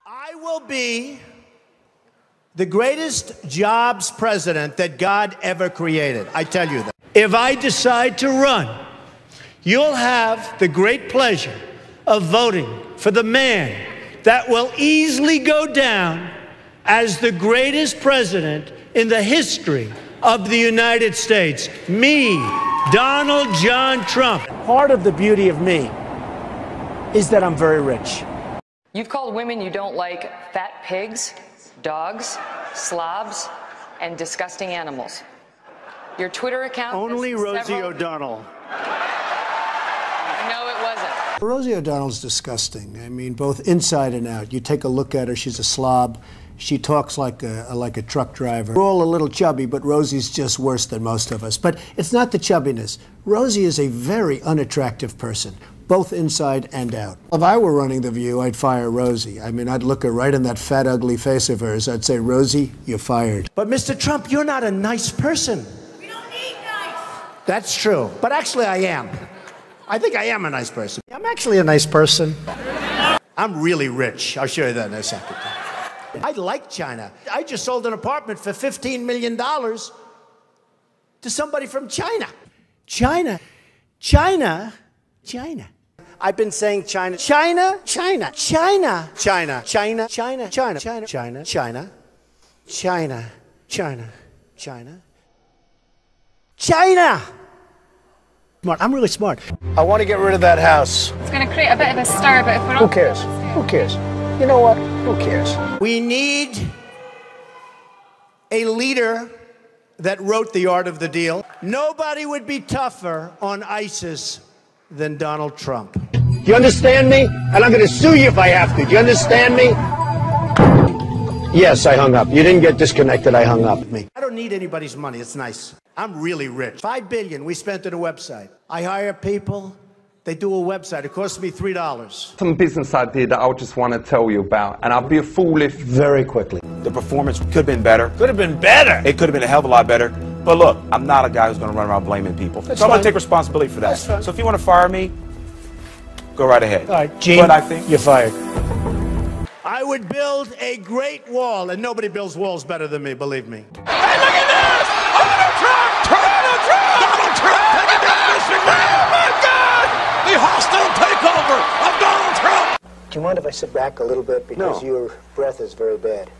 I will be the greatest jobs president that God ever created. I tell you that. If I decide to run, you'll have the great pleasure of voting for the man that will easily go down as the greatest president in the history of the United States. Me, Donald John Trump. Part of the beauty of me is that I'm very rich. You've called women you don't like fat pigs, dogs, slobs, and disgusting animals. Your Twitter account... Only Rosie O'Donnell. No, it wasn't. Rosie O'Donnell's disgusting. I mean, both inside and out. You take a look at her, she's a slob. She talks like a truck driver. We're all a little chubby, but Rosie's just worse than most of us. But it's not the chubbiness. Rosie is a very unattractive person, both inside and out. If I were running The View, I'd fire Rosie. I mean, I'd look her right in that fat, ugly face of hers. I'd say, Rosie, you're fired. But Mr. Trump, you're not a nice person. We don't need nice. That's true. But actually, I am. I think I am a nice person. I'm actually a nice person. I'm really rich. I'll show you that in a second. I like China. I just sold an apartment for $15 million to somebody from China. China. I've been saying China. China. China. China. China. China. China. China. China. China. China. China. China. China. China. Smart. I'm really smart. I want to get rid of that house. It's going to create a bit of a stir, but if we're not... Who cares? Who cares? You know what? Who cares? We need a leader that wrote The Art of the Deal. Nobody would be tougher on ISIS than Donald Trump. Do you understand me? And I'm going to sue you if I have to. Do you understand me? Yes, I hung up. You didn't get disconnected. I hung up. I don't need anybody's money. It's nice. I'm really rich. $5 billion we spent on a website. I hire people. They do a website. It costs me $3. Some business idea that I just want to tell you about, and I'll be a fool if... Very quickly. The performance could have been better. Could have been better. It could have been a hell of a lot better. But look, I'm not a guy who's going to run around blaming people. So I'm going to take responsibility for that. That's fine. So if you want to fire me, go right ahead. All right, Gene, but I think you're fired. I would build a great wall, and nobody builds walls better than me, believe me. Hey, look at this! Donald Trump! Donald Trump! Donald Trump taking down Mr. Oh, my God! The hostile takeover of Donald Trump! Do you mind if I sit back a little bit? Because your breath is very bad.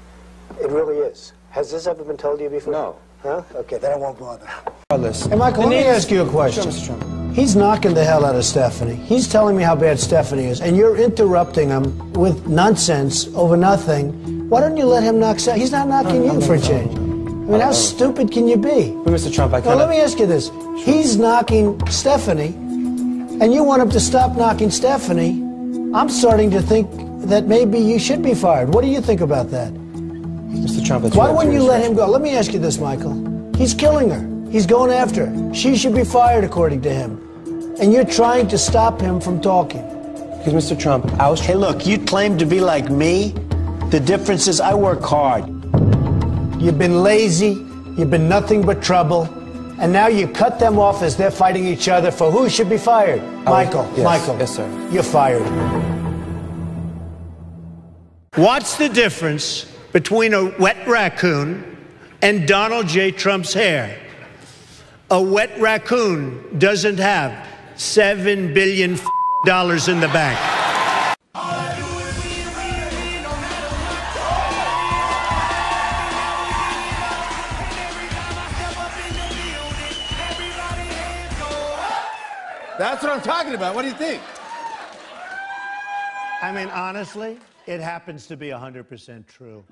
It really is. Has this ever been told to you before? No. Huh? Okay, then I won't bother. Hey, Michael, let me ask you a question. Sure, Mr. Trump. He's knocking the hell out of Stephanie. He's telling me how bad Stephanie is, and you're interrupting him with nonsense over nothing. Why don't you let him knock Stephanie? He's not knocking you for a change. I mean, how stupid can you be? But Mr. Trump, I can't... Now, let me ask you this. He's knocking Stephanie, and you want him to stop knocking Stephanie. I'm starting to think that maybe you should be fired. What do you think about that? Mr. Trump, that's why wouldn't you let him go? Let me ask you this, Michael. He's killing her. He's going after her. She should be fired, according to him. And you're trying to stop him from talking. Because, Mr. Trump, I was... Hey, look, you claim to be like me. The difference is I work hard. You've been lazy. You've been nothing but trouble. And now you cut them off as they're fighting each other for who should be fired. Michael, yes, Michael. Yes, sir. You're fired. What's the difference between a wet raccoon and Donald J. Trump's hair? A wet raccoon doesn't have $7 billion in the bank. That's what I'm talking about. What do you think? I mean, honestly, it happens to be 100% true.